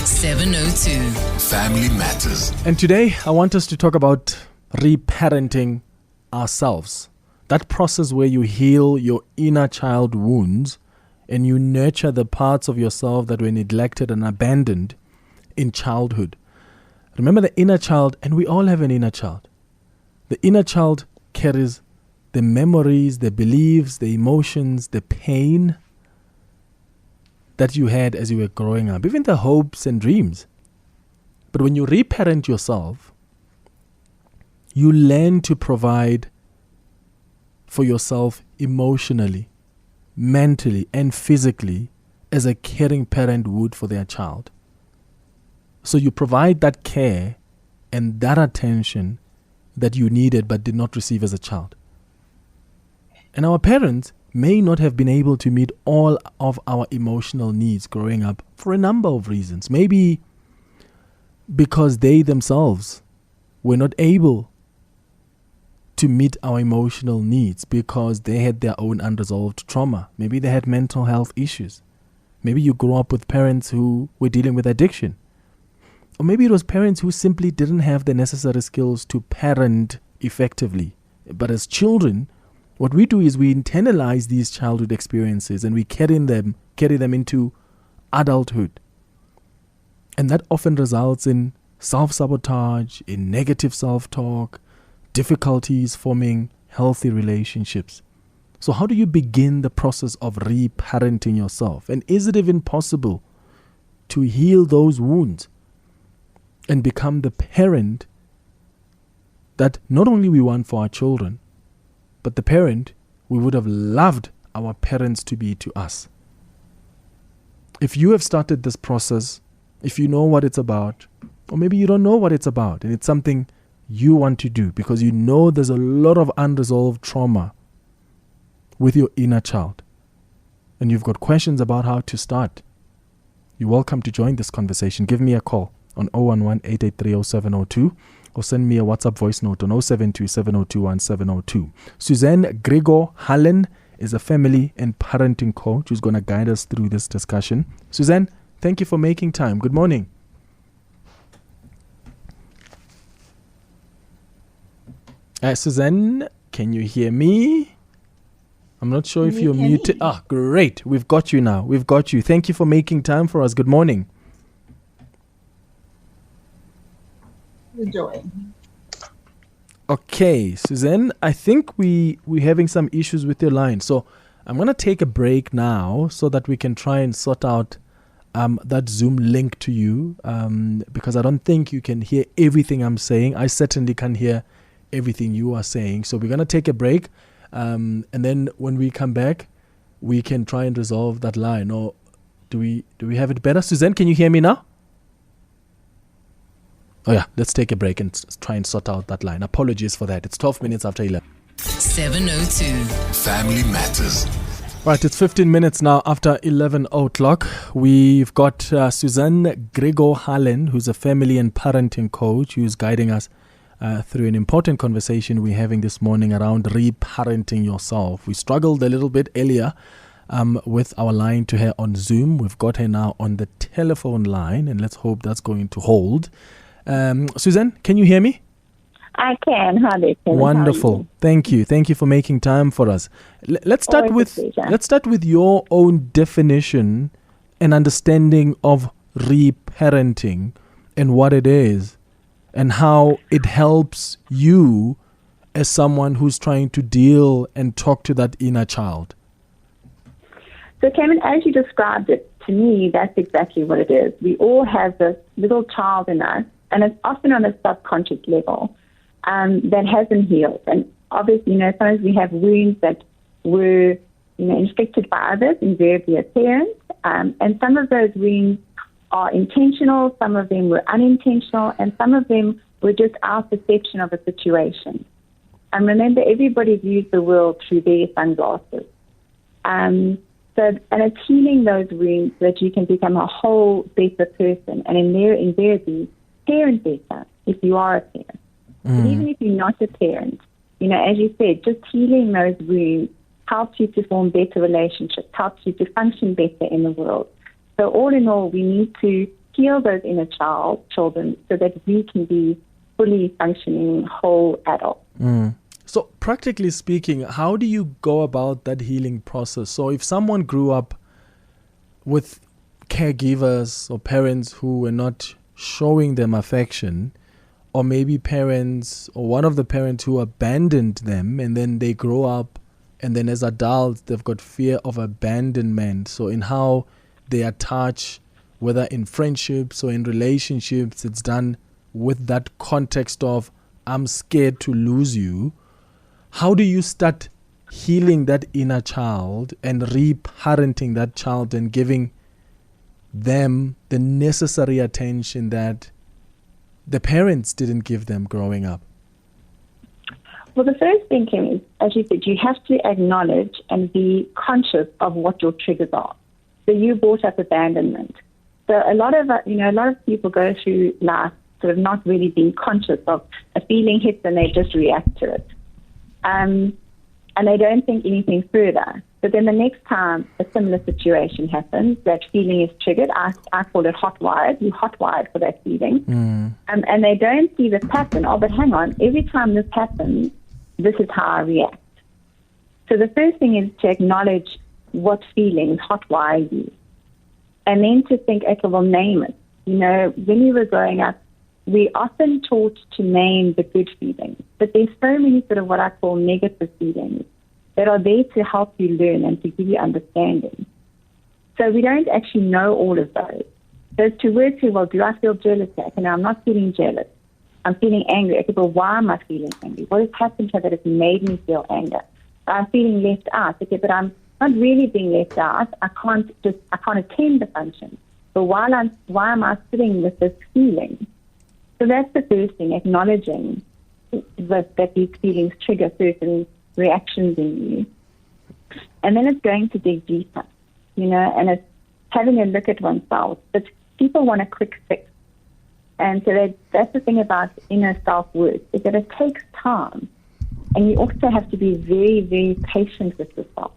702 Family Matters. And today I want us to talk about reparenting ourselves. That process where you heal your inner child wounds and you nurture the parts of yourself that were neglected and abandoned in childhood. Remember the inner child, and we all have an inner child. The inner child carries the memories, the beliefs, the emotions, the pain that you had as you were growing up, even the hopes and dreams. But when you reparent yourself, you learn to provide for yourself emotionally, mentally, and physically as a caring parent would for their child. So you provide that care and that attention that you needed but did not receive as a child. And our parents may not have been able to meet all of our emotional needs growing up for a number of reasons. Maybe because they themselves were not able to meet our emotional needs because they had their own unresolved trauma. Maybe they had mental health issues. Maybe you grew up with parents who were dealing with addiction. Or maybe it was parents who simply didn't have the necessary skills to parent effectively. But as children, what we do is we internalize these childhood experiences and we carry them into adulthood. And that often results in self-sabotage, in negative self-talk, difficulties forming healthy relationships. So how do you begin the process of reparenting yourself? And is it even possible to heal those wounds and become the parent that not only we want for our children, but the parent we would have loved our parents to be to us? If you have started this process, if you know what it's about, or maybe you don't know what it's about, and it's something you want to do because you know there's a lot of unresolved trauma with your inner child, and you've got questions about how to start, you're welcome to join this conversation. Give me a call on 011-883-0702 or send me a WhatsApp voice note on 072-702-1702. Suzanne Gregor-Harlen is a family and parenting coach who's going to guide us through this discussion. Suzanne, thank you for making time. Good morning. Suzanne, can you hear me? I'm not sure if you're muted. Ah, great. We've got you now. We've got you. Thank you for making time for us. Good morning. Enjoying. Okay, Suzanne, I think we're having some issues with your line. So I'm going to take a break now so that we can try and sort out that Zoom link to you because I don't think you can hear everything I'm saying. I certainly can't hear everything you are saying. So we're going to take a break and then when we come back, we can try and resolve that line. Or do we have it better? Suzanne, can you hear me now? Oh yeah, let's take a break and try and sort out that line. Apologies for that. It's 12 minutes after 11. 702 Family Matters. Right, it's 15 minutes now after 11 o'clock. We've got Suzanne Gregor-Harlen, who's a family and parenting coach, who's guiding us through an important conversation we're having this morning around reparenting yourself. We struggled a little bit earlier with our line to her on Zoom. We've got her now on the telephone line, and let's hope that's going to hold. Suzanne, can you hear me? I can. Hi there, Clement. Wonderful. Thank you. Thank you for making time for us. Let's start with your own definition and understanding of reparenting and what it is and how it helps you as someone who's trying to deal and talk to that inner child. So, Clement, as you described it, to me, that's exactly what it is. We all have this little child in us, and it's often on a subconscious level that hasn't healed. And obviously, sometimes we have wounds that were, inflicted by others, invariably as parents. And some of those wounds are intentional, some of them were unintentional, and some of them were just our perception of a situation. And remember, everybody views the world through their sunglasses. And it's healing those wounds so that you can become a whole, better person. And invariably, parent better if you are a parent. But even if you're not a parent, as you said, just healing those wounds helps you to form better relationships, helps you to function better in the world. So all in all, we need to heal those inner children so that we can be fully functioning whole adults. So practically speaking, how do you go about that healing process? So if someone grew up with caregivers or parents who were not showing them affection, or maybe parents or one of the parents who abandoned them, and then they grow up and then as adults they've got fear of abandonment. So in how they attach, whether in friendships or in relationships, it's done with that context of I'm scared to lose you. How do you start healing that inner child and reparenting that child and giving them the necessary attention that the parents didn't give them growing up? Well, the first thing, Kim, is, as you said, you have to acknowledge and be conscious of what your triggers are. So you brought up abandonment. So a lot of people go through life sort of not really being conscious of a feeling hits and they just react to it. And they don't think anything further. But then the next time a similar situation happens, that feeling is triggered. I call it hot-wired. You're hot-wired for that feeling. And they don't see the pattern. Oh, but hang on. Every time this happens, this is how I react. So the first thing is to acknowledge what feelings hot-wire you. And then to think, okay, well, name it. When you were growing up, we often taught to name the good feelings. But there's so many sort of what I call negative feelings that are there to help you learn and to give you understanding. So we don't actually know all of those. So to work through, well, do I feel jealous? Okay, now I'm not feeling jealous. I'm feeling angry. Okay, but why am I feeling angry? What has happened here that has made me feel anger? I'm feeling left out. Okay, but I'm not really being left out. I can't attend the function. But why am I sitting with this feeling? So that's the first thing, acknowledging that these feelings trigger certain reactions in you. And then it's going to dig deeper, and it's having a look at oneself. But people want a quick fix. And so that's the thing about inner self-worth, is that it takes time. And you also have to be very, very patient with yourself.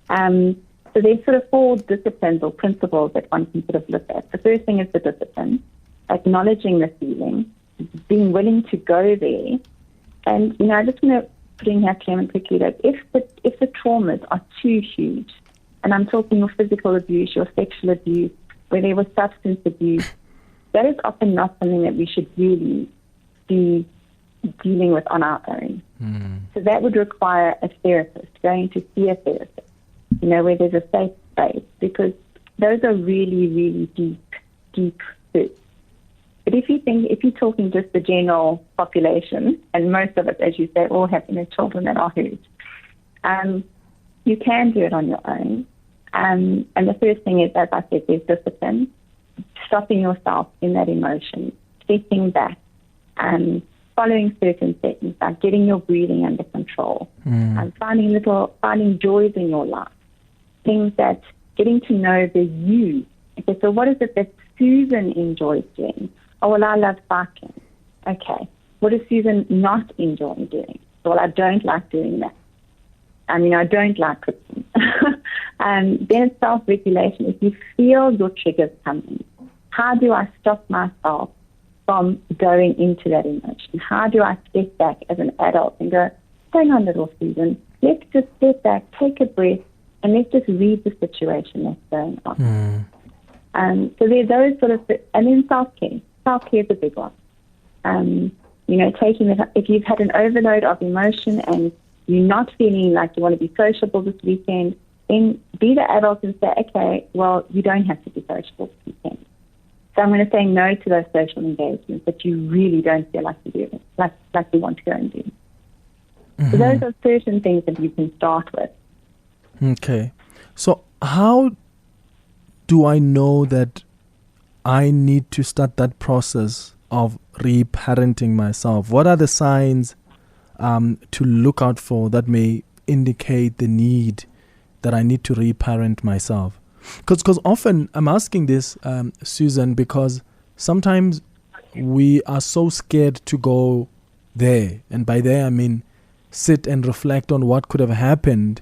So there's sort of 4 disciplines or principles that one can sort of look at. The first thing is the discipline, acknowledging the feeling, being willing to go there. And, I just want to put in here, Clement, quickly, that if the traumas are too huge, and I'm talking your physical abuse, your sexual abuse, where there was substance abuse, that is often not something that we should really be dealing with on our own. So that would require a therapist, going to see a therapist, where there's a safe space, because those are really, really deep hurts. But if you're talking just the general population, and most of us, as you say, all have children that are hurt, you can do it on your own. And the first thing is, as I said, there's discipline, stopping yourself in that emotion, stepping back, and following certain settings, like getting your breathing under control, and finding joys in your life, things that getting to know the you. Okay, so what is it that Susan enjoys doing? Oh, well, I love cycling. Okay. What does Susan not enjoy doing? Well, I don't like doing that. I don't like cooking. And then it's self-regulation. If you feel your triggers coming, how do I stop myself from going into that emotion? How do I step back as an adult and go, hang on, little Susan, let's just step back, take a breath, and let's just read the situation that's going on. So there are those sort of, and then self-care. Self-care is a big one. Taking it, if you've had an overload of emotion and you're not feeling like you want to be sociable this weekend, then be the adult and say, okay, well, you don't have to be sociable this weekend. So I'm going to say no to those social engagements that you really don't feel like you do, like you want to go and do. So those are certain things that you can start with. Okay. So how do I know that I need to start that process of reparenting myself? What are the signs to look out for that may indicate the need that I need to reparent myself? Because often I'm asking this, Susan, because sometimes we are so scared to go there. And by there, I mean sit and reflect on what could have happened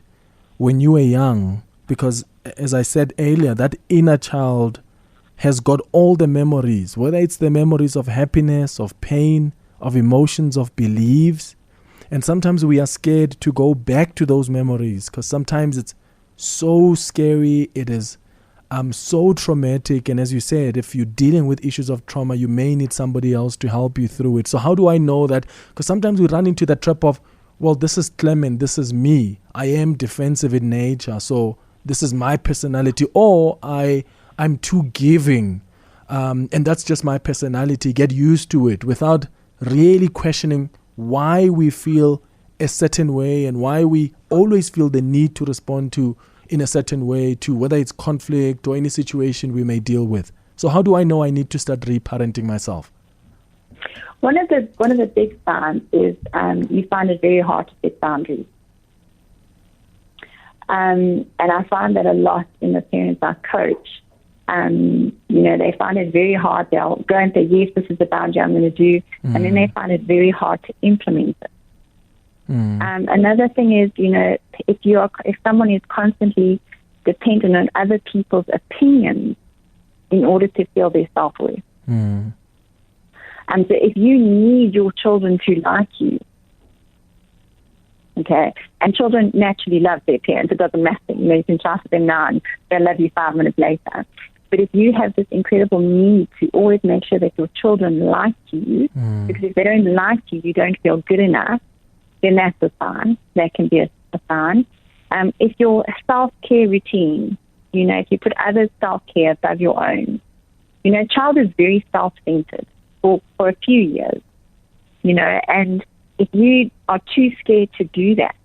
when you were young. Because as I said earlier, that inner child has got all the memories, whether it's the memories of happiness, of pain, of emotions, of beliefs. And sometimes we are scared to go back to those memories because sometimes it's so scary. It is so traumatic. And as you said, if you're dealing with issues of trauma, you may need somebody else to help you through it. So how do I know that? Because sometimes we run into the trap of, well, this is Clement, this is me. I am defensive in nature, so this is my personality. Or I'm too giving, and that's just my personality. Get used to it without really questioning why we feel a certain way and why we always feel the need to respond to in a certain way to whether it's conflict or any situation we may deal with. So how do I know I need to start reparenting myself? One of the big signs is you find it very hard to set boundaries. And I find that a lot in the parents I coach. They find it very hard. They'll go and say, yes, this is the boundary I'm going to do. And then they find it very hard to implement it. Another thing is, if someone is constantly dependent on other people's opinions in order to feel their self-worth. So if you need your children to like you, okay, and children naturally love their parents, it doesn't matter. You can shout at them now and they'll love you 5 minutes later. But if you have this incredible need to always make sure that your children like you, because if they don't like you, you don't feel good enough, then that's a sign. That can be a sign. If your self-care routine, if you put others' self-care above your own, a child is very self-centered for a few years, and if you are too scared to do that,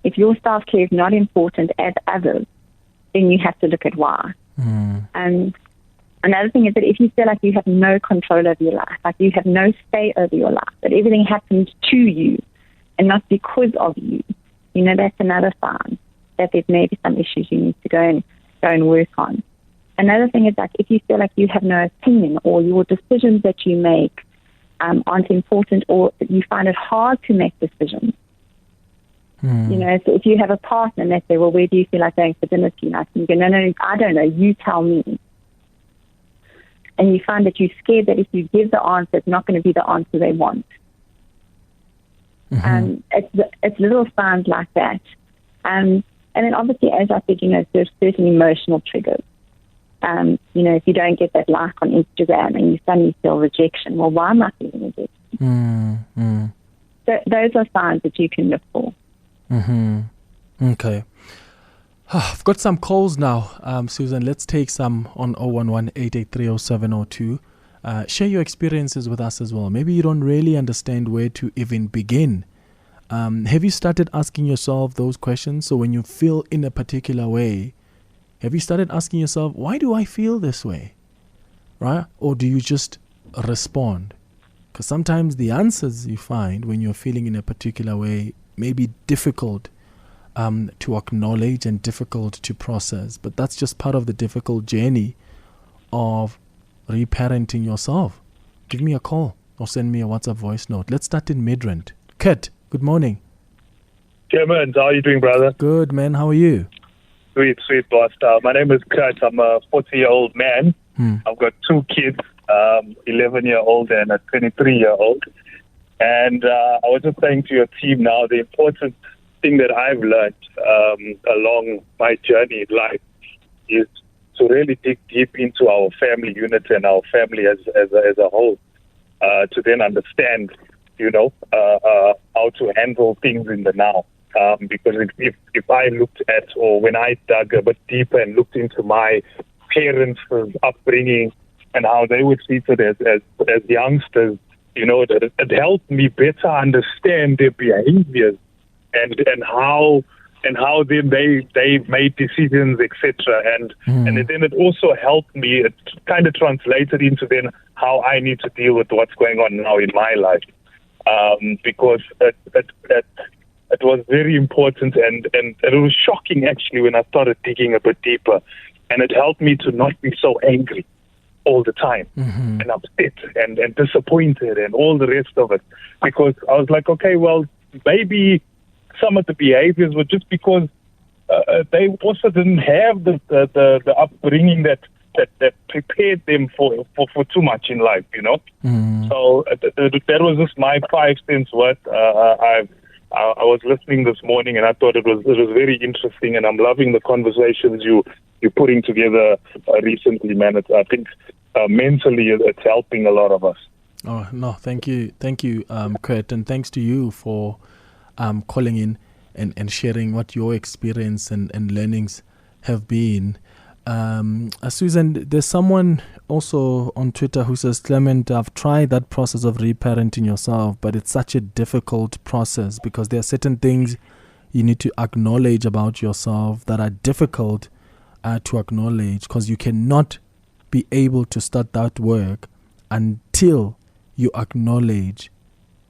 if your self-care is not important as others, then you have to look at why. Another thing is that if you feel like you have no control over your life, like you have no say over your life, that everything happens to you and not because of you, that's another sign that there's maybe some issues you need to go and work on. Another thing is that if you feel like you have no opinion or your decisions that you make aren't important, or you find it hard to make decisions. So if you have a partner and they say, well, where do you feel like going for dinner tonight? And you go, no, I don't know, you tell me. And you find that you're scared that if you give the answer, it's not going to be the answer they want. It's little signs like that. And then obviously, as I said, there's certain emotional triggers. If you don't get that like on Instagram and you suddenly feel rejection, well, why am I feeling rejection? So those are signs that you can look for. Okay. I've got some calls now, Susan. Let's take some on 011-883-0702. Share your experiences with us as well. Maybe you don't really understand where to even begin. Have you started asking yourself those questions? So when you feel in a particular way, have you started asking yourself, why do I feel this way? Right? Or do you just respond? Because sometimes the answers you find when you're feeling in a particular way may be difficult to acknowledge and difficult to process. But that's just part of the difficult journey of reparenting yourself. Give me a call or send me a WhatsApp voice note. Let's start in Midrand. Kurt, good morning. Clement, how are you doing, brother? Good, man. How are you? Sweet, boss. My name is Kurt. I'm a 40-year-old man. I've got 2 kids, 11-year-old and a 23-year-old. And I was just saying to your team now, the important thing that I've learned along my journey in life is to really dig deep into our family unit and our family as a whole, to then understand, how to handle things in the now. Because if I looked at, or when I dug a bit deeper and looked into my parents' upbringing and how they were treated as youngsters, it helped me better understand their behaviors and how then they made decisions, etc. And then it also helped me. It kind of translated into then how I need to deal with what's going on now in my life, because it was very important and it was shocking actually when I started digging a bit deeper, and it helped me to not be so angry all the time and upset and disappointed and all the rest of it, because I was like, okay, well, maybe some of the behaviors were just because they also didn't have the upbringing that that prepared them for too much in life, you know. So that was just my 5 cents worth. I was listening this morning, and I thought it was very interesting, and I'm loving the conversations you're putting together recently, man. I think mentally it's helping a lot of us. Oh no, thank you, Kurt, and thanks to you for calling in and sharing what your experience and learnings have been. Susan, there's someone also on Twitter who says, Clement, I've tried that process of reparenting yourself, but it's such a difficult process because there are certain things you need to acknowledge about yourself that are difficult to acknowledge, because you cannot be able to start that work until you acknowledge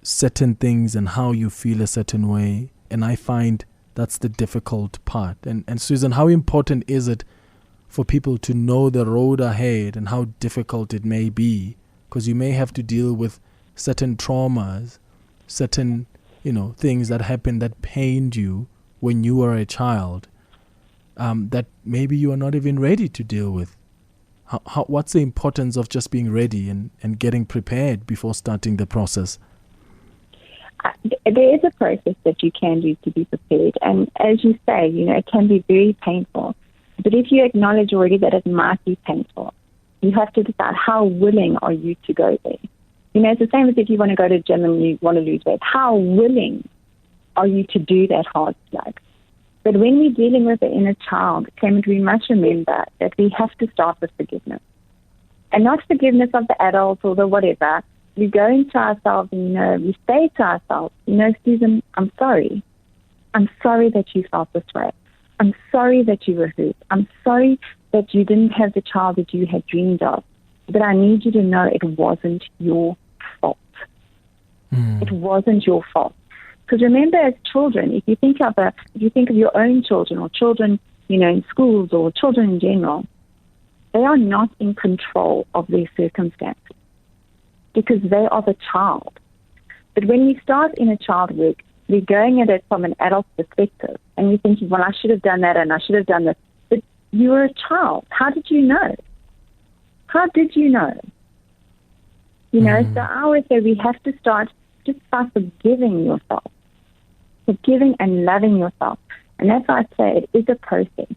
certain things and how you feel a certain way. And I find that's the difficult part. And Susan, how important is it for people to know the road ahead and how difficult it may be? Because you may have to deal with certain traumas, certain, things that happened that pained you when you were a child, that maybe you are not even ready to deal with. What's the importance of just being ready and getting prepared before starting the process? There is a process that you can do to be prepared. And as you say, it can be very painful. But if you acknowledge already that it might be painful, you have to decide how willing are you to go there. It's the same as if you want to go to the gym and you want to lose weight. How willing are you to do that hard slug? But when we're dealing with the inner child, Clement, we must remember that we have to start with forgiveness. And not forgiveness of the adult or the whatever. We go into ourselves and, we say to ourselves, Susan, I'm sorry. I'm sorry that you felt this way. I'm sorry that you were hurt. I'm sorry that you didn't have the child that you had dreamed of. But I need you to know it wasn't your fault. It wasn't your fault. Because remember, as children, if you think of your own children or children, in schools or children in general, they are not in control of their circumstances because they are the child. But when we start in a child work, we're going at it from an adult perspective, and we're thinking, well, I should have done that and I should have done this. But you were a child. How did you know? How did you know? So I always say we have to start just by forgiving yourself, forgiving and loving yourself. And that's why I say it is a process.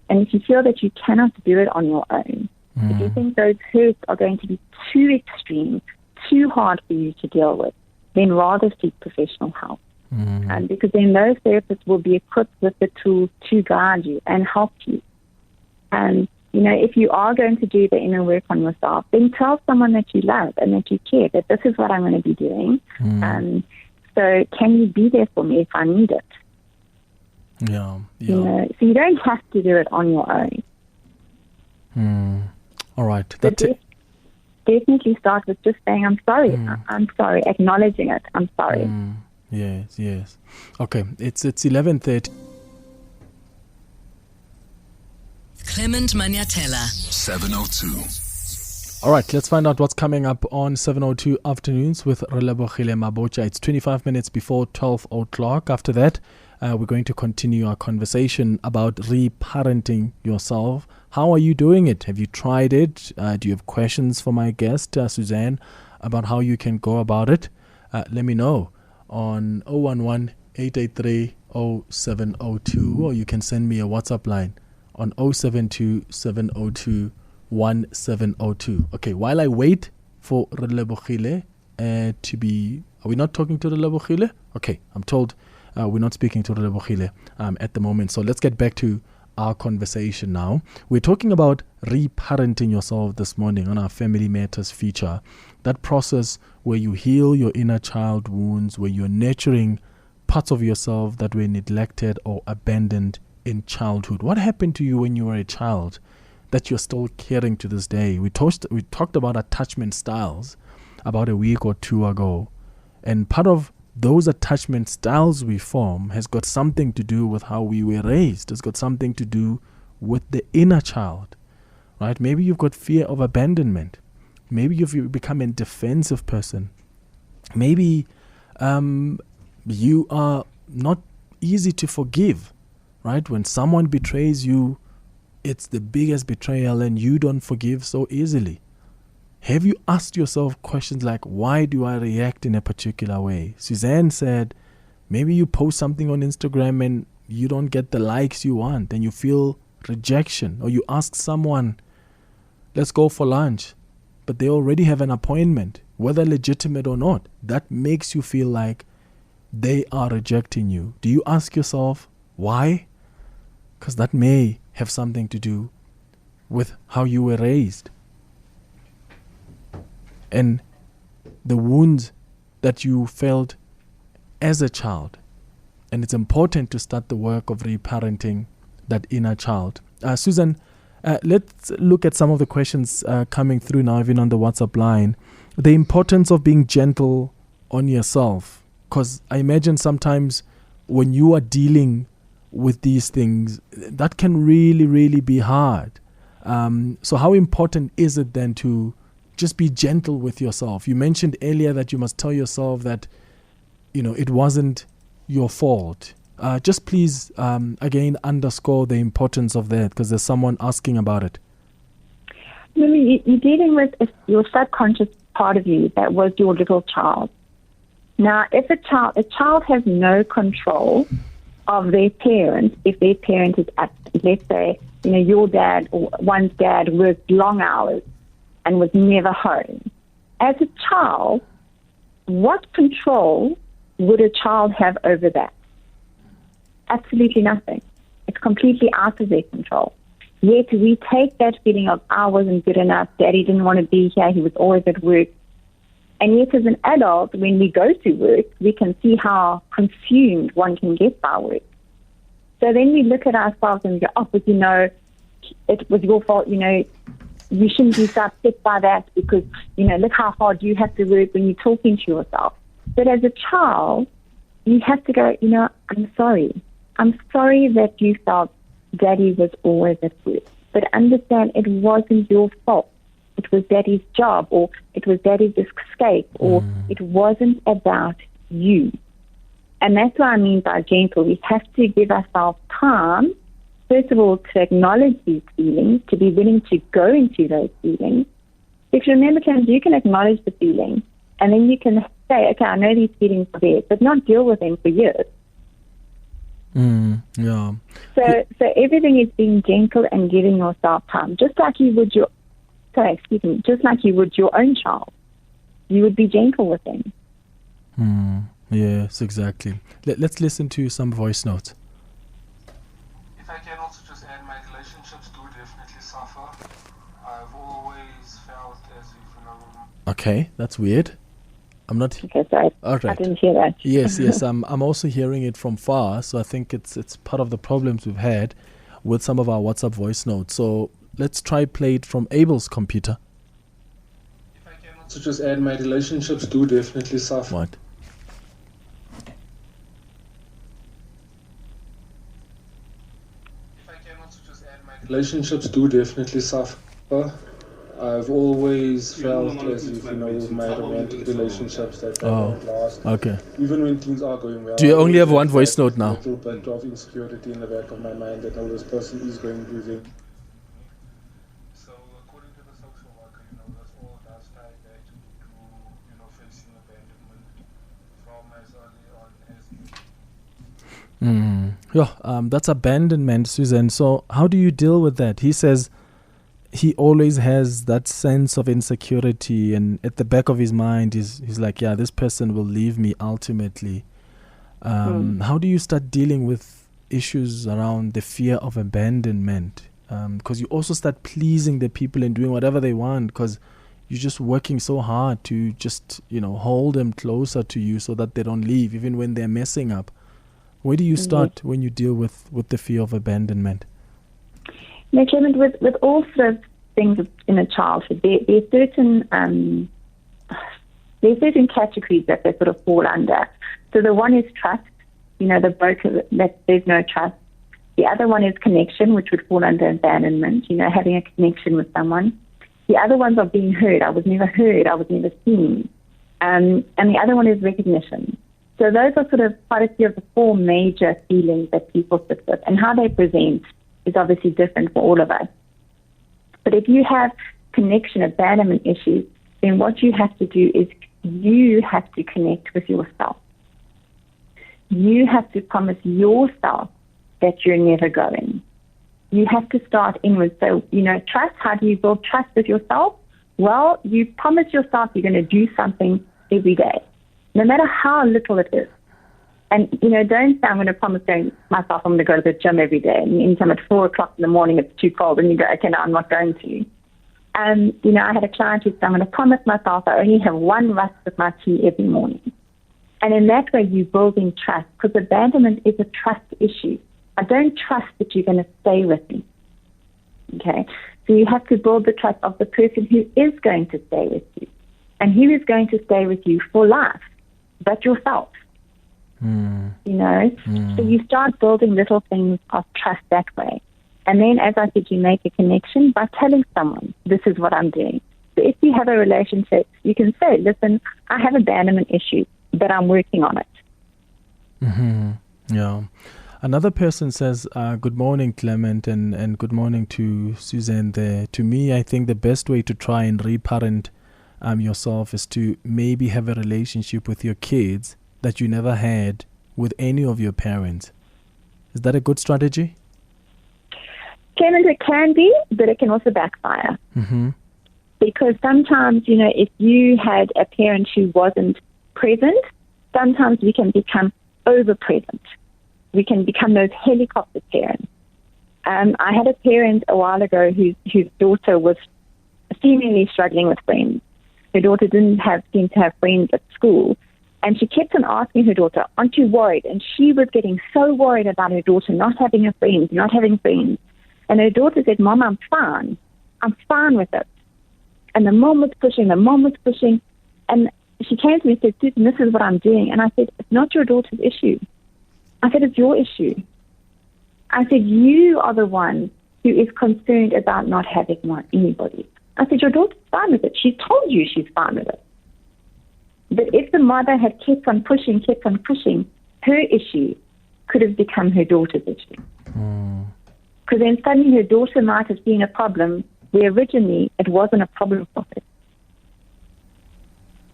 And if you feel that you cannot do it on your own, if you think those hurts are going to be too extreme, too hard for you to deal with, then rather seek professional help. And because then those therapists will be equipped with the tools to guide you and help you. And, if you are going to do the inner work on yourself, then tell someone that you love and that you care that this is what I'm going to be doing. So can you be there for me if I need it? Yeah. So you don't have to do it on your own. All right. Definitely start with just saying, I'm sorry. I'm sorry. Acknowledging it. I'm sorry. Yes. Okay, it's 11:30. Clement Maniatella. 702. All right, let's find out what's coming up on 702 Afternoons with Relebohile Mabocha. It's 25 minutes before 12 o'clock. After that, we're going to continue our conversation about reparenting yourself. How are you doing it? Have you tried it? Do you have questions for my guest, Suzanne, about how you can go about it? Let me know on 011-883-0702, or you can send me a WhatsApp line on 072-702-1702. Okay, while I wait for Relebohile to be... Are we not talking to Relebohile? Okay, I'm told we're not speaking to Relebohile at the moment. So let's get back to our conversation now. We're talking about reparenting yourself this morning on our Family Matters feature. That process where you heal your inner child wounds, where you're nurturing parts of yourself that were neglected or abandoned in childhood. What happened to you when you were a child that you're still carrying to this day? We talked about attachment styles about a week or two ago. And part of those attachment styles we form has got something to do with how we were raised. It's got something to do with the inner child, right? Maybe you've got fear of abandonment. Maybe you've become a defensive person. Maybe you are not easy to forgive, right? When someone betrays you, it's the biggest betrayal and you don't forgive so easily. Have you asked yourself questions like, why do I react in a particular way? Suzanne said, maybe you post something on Instagram and you don't get the likes you want and you feel rejection, or you ask someone, let's go for lunch, but they already have an appointment, whether legitimate or not. That makes you feel like they are rejecting you. Do you ask yourself why? Because that may have something to do with how you were raised and the wounds that you felt as a child. And it's important to start the work of reparenting that inner child. Susan, let's look at some of the questions coming through now, even on the WhatsApp line. The importance of being gentle on yourself. Because I imagine sometimes when you are dealing with these things, that can really, really be hard. So how important is it then to just be gentle with yourself? You mentioned earlier that you must tell yourself that, it wasn't your fault. Just please, again, underscore the importance of that, because there's someone asking about it. You're dealing with your subconscious part of you that was your little child. Now, if a child has no control of their parent, if their parent is absent, let's say, your dad or one's dad worked long hours and was never home. As a child, what control would a child have over that? Absolutely nothing. It's completely out of their control. Yet we take that feeling of, I wasn't good enough, Daddy didn't want to be here, he was always at work. And yet as an adult, when we go to work, we can see how consumed one can get by work. So then we look at ourselves and go, but it was your fault, you shouldn't be so upset by that because, look how hard you have to work when you're talking to yourself. But as a child, you have to go, I'm sorry. I'm sorry that you felt Daddy was always at work. But understand it wasn't your fault. It was Daddy's job, or it was Daddy's escape, or it wasn't about you. And that's what I mean by gentle. We have to give ourselves time, first of all, to acknowledge these feelings, to be willing to go into those feelings. Because remember, Clement, you can acknowledge the feeling, and then you can say, okay, I know these feelings are there, but not deal with them for years. Yeah. So everything is being gentle and giving yourself time, just like you would your own child. You would be gentle with them. Yes, exactly. Let's listen to some voice notes. If I can also just add, my relationships do definitely suffer. I've always felt as if, Okay, that's weird. I'm not. Okay, sorry. All right. I didn't hear that. Yes. I'm also hearing it from far, so I think it's part of the problems we've had with some of our WhatsApp voice notes. So let's try play it from Abel's computer. If I can also just add, my relationships do definitely suffer. What? If I can also just add, my relationships do definitely suffer. I've always felt as if, with my romantic relationships that they don't last. Okay. Even when things are going well. Do you only have one voice note now? A little bit of insecurity in the back of my mind that, this person is going through things. So according to the social worker, that's all does tie back to facing abandonment from as early on as that's abandonment, Susan. So how do you deal with that? He says he always has that sense of insecurity, and at the back of his mind he's like, this person will leave me ultimately. How do you start dealing with issues around the fear of abandonment? Because you also start pleasing the people and doing whatever they want, because you're just working so hard to just hold them closer to you so that they don't leave even when they're messing up. Where do you start when you deal with the fear of abandonment? No, Clement, with all sort of things in a childhood, there's certain categories that they sort of fall under. So the one is trust, the broker that there's no trust. The other one is connection, which would fall under abandonment, having a connection with someone. The other ones are being heard. I was never heard. I was never seen. And the other one is recognition. So those are sort of quite a few of the four major feelings that people sit with, and how they present is obviously different for all of us. But if you have connection abandonment issues, then what you have to do is you have to connect with yourself. You have to promise yourself that you're never going. You have to start inward. So, trust, how do you build trust with yourself? Well, you promise yourself you're going to do something every day, no matter how little it is. And, don't say, I'm going to promise myself I'm going to go to the gym every day. And anytime at 4 o'clock in the morning, it's too cold, and you go, okay, no, I'm not going to. I had a client who said, I'm going to promise myself I only have one rusk with my tea every morning. And in that way, you're building trust, because abandonment is a trust issue. I don't trust that you're going to stay with me. Okay? So you have to build the trust of the person who is going to stay with you. And who is going to stay with you for life, but yourself. So you start building little things of trust that way. And then, as I said, you make a connection by telling someone, this is what I'm doing. So if you have a relationship, you can say, listen, I have abandonment issues, but I'm working on it. Yeah. Another person says, good morning, Clement, and good morning to Suzanne there. To me, I think the best way to try and reparent yourself is to maybe have a relationship with your kids that you never had with any of your parents. Is that a good strategy? Clement, it can be, but it can also backfire. Because sometimes, if you had a parent who wasn't present, sometimes we can become over-present. We can become those helicopter parents. I had a parent a while ago whose daughter was seemingly struggling with friends. Her daughter didn't seem to have friends at school. And she kept on asking her daughter, aren't you worried? And she was getting so worried about her daughter not having friends. And her daughter said, Mom, I'm fine. I'm fine with it. And the mom was pushing. And she came to me and said, Susan, this is what I'm doing. And I said, it's not your daughter's issue. I said, it's your issue. I said, you are the one who is concerned about not having anybody. I said, your daughter's fine with it. She told you she's fine with it. But if the mother had kept on pushing, her issue could have become her daughter's issue. Because then suddenly her daughter might have seen a problem where originally it wasn't a problem for her.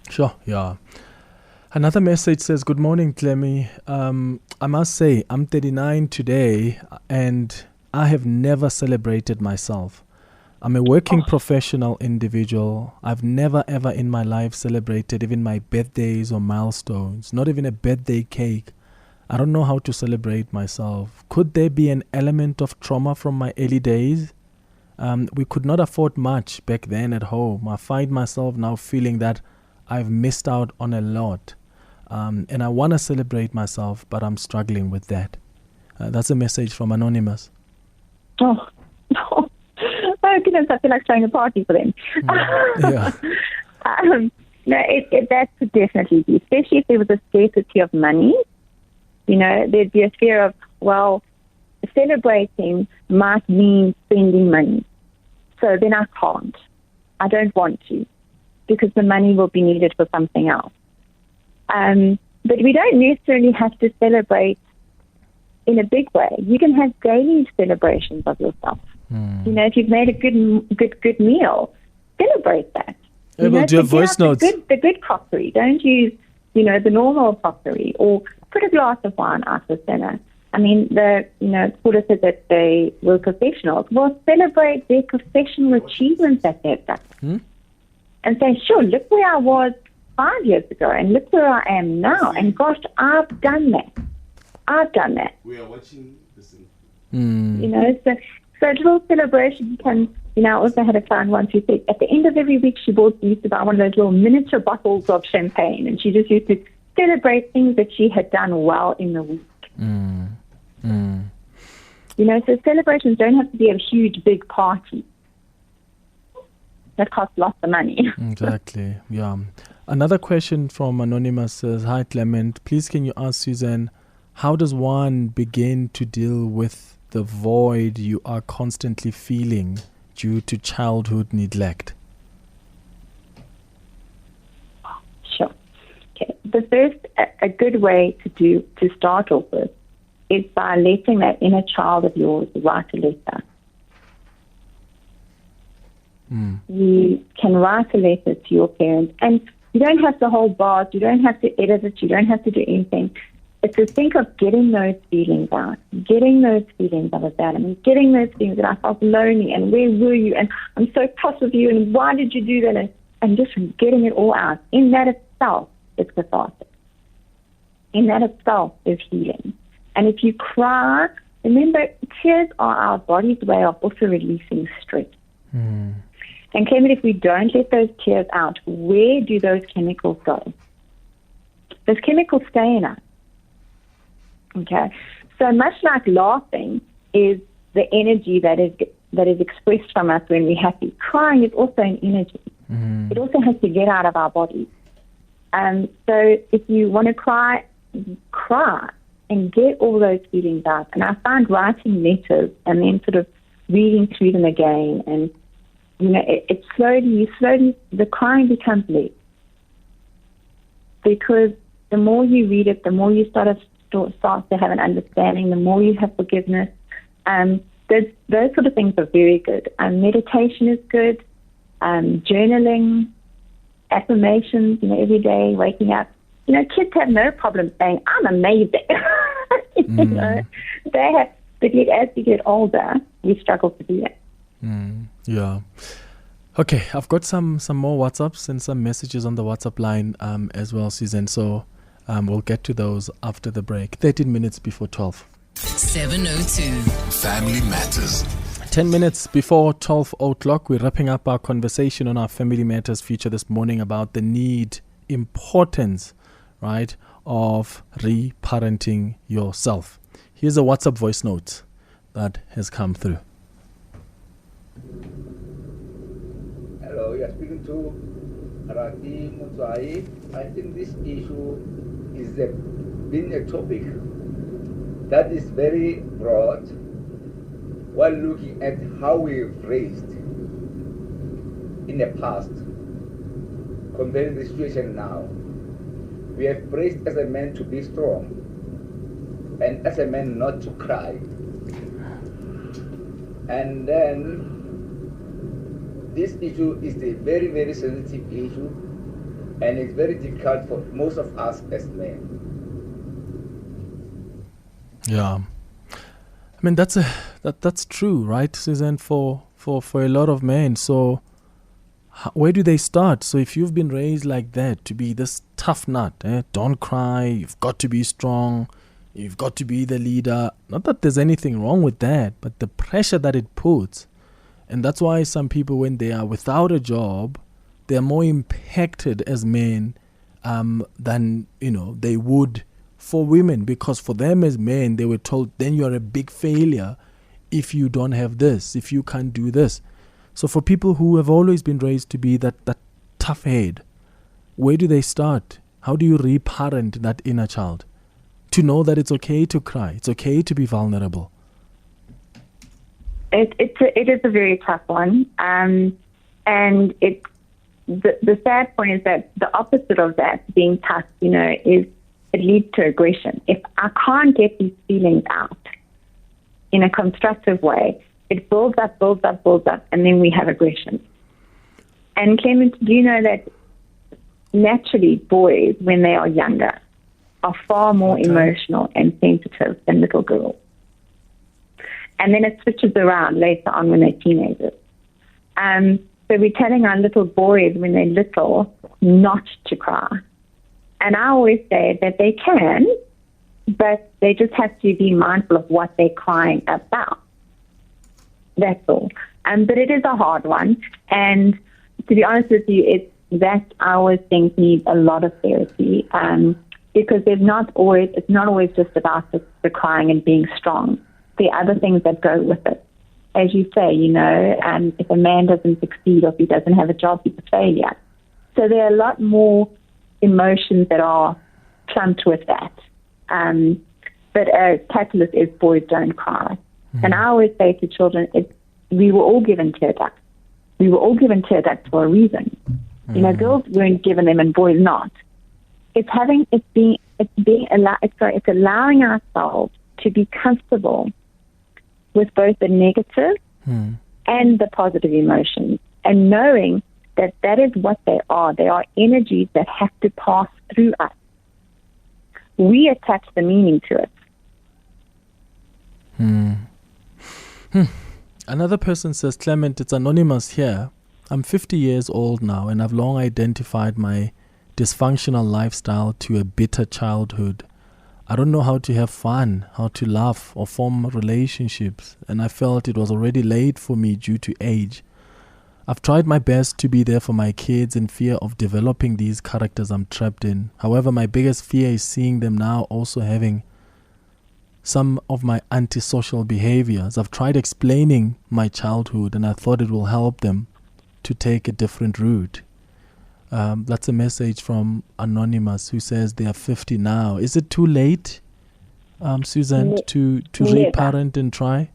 Sure, yeah. Another message says, good morning, Clemmy. I must say, I'm 39 today, and I have never celebrated myself. I'm a working professional individual. I've never ever in my life celebrated even my birthdays or milestones, not even a birthday cake. I don't know how to celebrate myself. Could there be an element of trauma from my early days? We could not afford much back then at home. I find myself now feeling that I've missed out on a lot. And I want to celebrate myself, but I'm struggling with that. That's a message from Anonymous. Oh, no. Oh, goodness, I feel like throwing a party for them. Yeah. No, that could definitely be, especially if there was a scarcity of money. Thered be a fear of, well, celebrating might mean spending money. So then I can't. I don't want to, because the money will be needed for something else. But we don't necessarily have to celebrate in a big way. You can have daily celebrations of yourself. If you've made a good meal, celebrate that. Able to have voice notes. The good crockery. Don't use, the normal crockery, or put a glass of wine after dinner. I mean, Buddha said that they were professionals. Well, celebrate their professional achievements that they've done. And say, sure, look where I was 5 years ago, and look where I am now. And gosh, I've done that. We are watching this. So a little celebration can, I also had a client once who said at the end of every week she used to buy one of those little miniature bottles of champagne, and she just used to celebrate things that she had done well in the week. So celebrations don't have to be a huge, big party. That costs lots of money. Exactly, yeah. Another question from Anonymous says, hi, Clement. Please can you ask Suzanne, how does one begin to deal with the void you are constantly feeling due to childhood neglect? Sure. Okay. The first, a good way to start off with is by letting that inner child of yours write a letter. You can write a letter to your parents, and you don't have to hold bars, you don't have to edit it, you don't have to do anything. It's to think of getting those feelings out, getting those feelings of abandonment, getting those feelings that I felt lonely, and where were you, and I'm so cross with you, and why did you do that, and just getting it all out. In that itself is catharsis. In that itself is healing. And if you cry, remember, tears are our body's way of also releasing stress. And Clement, if we don't let those tears out, where do those chemicals go? Those chemicals stay in us. Okay? So much like laughing is the energy that is expressed from us when we're happy. Crying is also an energy. It also has to get out of our bodies. So if you want to cry and get all those feelings out. And I find writing letters and then sort of reading through them again, and it slowly, the crying becomes less. Because the more you read it, the more you start to have an understanding, the more you have forgiveness. Those sort of things are very good. Meditation is good. Journaling, affirmations, every day, waking up. Kids have no problem saying, I'm amazing. They have, but yet as we get older, we struggle to do that. Yeah. Okay, I've got some more WhatsApps and some messages on the WhatsApp line as well, Susan. So we'll get to those after the break. 13 minutes before 12. 7:02. Family Matters. 10 minutes before 12 o'clock, we're wrapping up our conversation on our Family Matters feature this morning about the importance, right, of reparenting yourself. Here's a WhatsApp voice note that has come through. Hello, you're speaking to Rati Mutsai. I think this issue is been a topic that is very broad while looking at how we've raised in the past, comparing the situation now. We have raised as a man to be strong, and as a man not to cry. And then this issue is a very, very sensitive issue, and it's very difficult for most of us as men. Yeah. I mean, that's true, right, Suzanne, for a lot of men. So where do they start? So if you've been raised like that, to be this tough nut, don't cry, you've got to be strong, you've got to be the leader. Not that there's anything wrong with that, but the pressure that it puts. And that's why some people, when they are without a job, they're more impacted as men than, they would for women, because for them as men, they were told, then you're a big failure if you don't have this, if you can't do this. So for people who have always been raised to be that tough head, where do they start? How do you reparent that inner child? To know that it's okay to cry, it's okay to be vulnerable. It is a very tough one. And the sad point is that the opposite of that, being tough, is it leads to aggression. If I can't get these feelings out in a constructive way, it builds up, and then we have aggression. And Clement, do you know that naturally boys, when they are younger, are far more emotional and sensitive than little girls? And then it switches around later on when they're teenagers. So we're telling our little boys when they're little not to cry. And I always say that they can, but they just have to be mindful of what they're crying about. That's all. But it is a hard one. And to be honest with you, I always think needs a lot of therapy, because it's not always just about the crying and being strong. There are other things that go with it. As you say, if a man doesn't succeed or if he doesn't have a job, he's a failure. So there are a lot more emotions that are clumped with that. But a catalyst is boys don't cry. Mm-hmm. And I always say to children, we were all given tear ducts. We were all given tear ducts for a reason. Mm-hmm. Girls weren't given them and boys not. It's allowing ourselves to be comfortable with both the negative and the positive emotions, and knowing that that is what they are. They are energies that have to pass through us. We attach the meaning to it. Another person says, Clement, it's anonymous here. I'm 50 years old now, and I've long identified my dysfunctional lifestyle to a bitter childhood. I don't know how to have fun, how to laugh or form relationships, and I felt it was already late for me due to age. I've tried my best to be there for my kids in fear of developing these characters I'm trapped in. However, my biggest fear is seeing them now also having some of my antisocial behaviors. I've tried explaining my childhood, and I thought it will help them to take a different route. That's a message from Anonymous, who says they are 50 now. Is it too late, Susan, to reparent and try?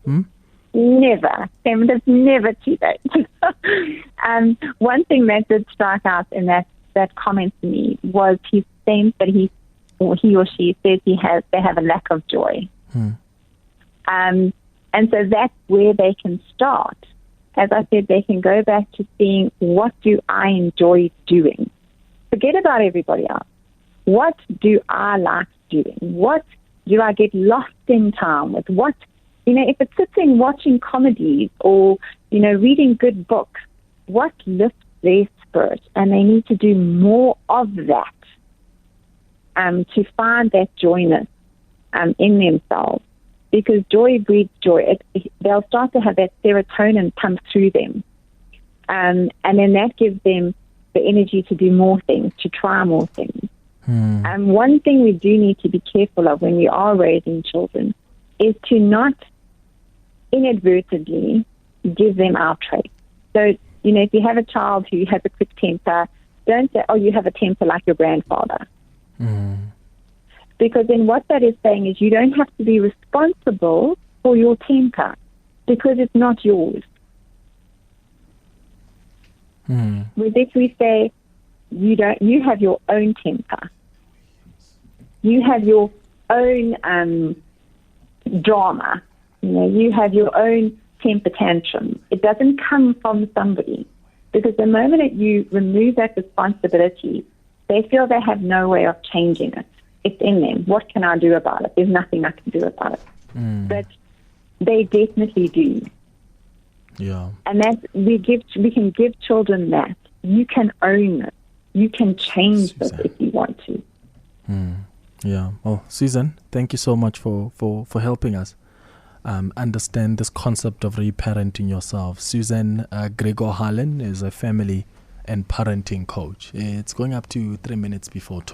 Never. It's never too late. One thing that did strike out in that comment to me was his sense that he or she says they have a lack of joy. And so that's where they can start. As I said, they can go back to seeing, what do I enjoy doing? Forget about everybody else. What do I like doing? What do I get lost in time with? What, if it's sitting watching comedies or, reading good books, what lifts their spirit? And they need to do more of that to find that joyness in themselves. Because joy breeds joy. They'll start to have that serotonin pump through them. And then that gives them the energy to do more things, to try more things. One thing we do need to be careful of when we are raising children is to not inadvertently give them our traits. So, if you have a child who has a quick temper, don't say, oh, you have a temper like your grandfather. Because then what that is saying is you don't have to be responsible for your temper because it's not yours. Whereas if we say you have your own temper, you have your own drama, you have your own temper tantrum. It doesn't come from somebody, because the moment that you remove that responsibility, they feel they have no way of changing it. It's in them. What can I do about it? There's nothing I can do about it. But they definitely do. Yeah. And we can give children that. You can own it. You can change this if you want to. Yeah. Well, Susan, thank you so much for helping us understand this concept of reparenting yourself. Susan Gregor-Harlen is a family and parenting coach. It's going up to 3 minutes before 12.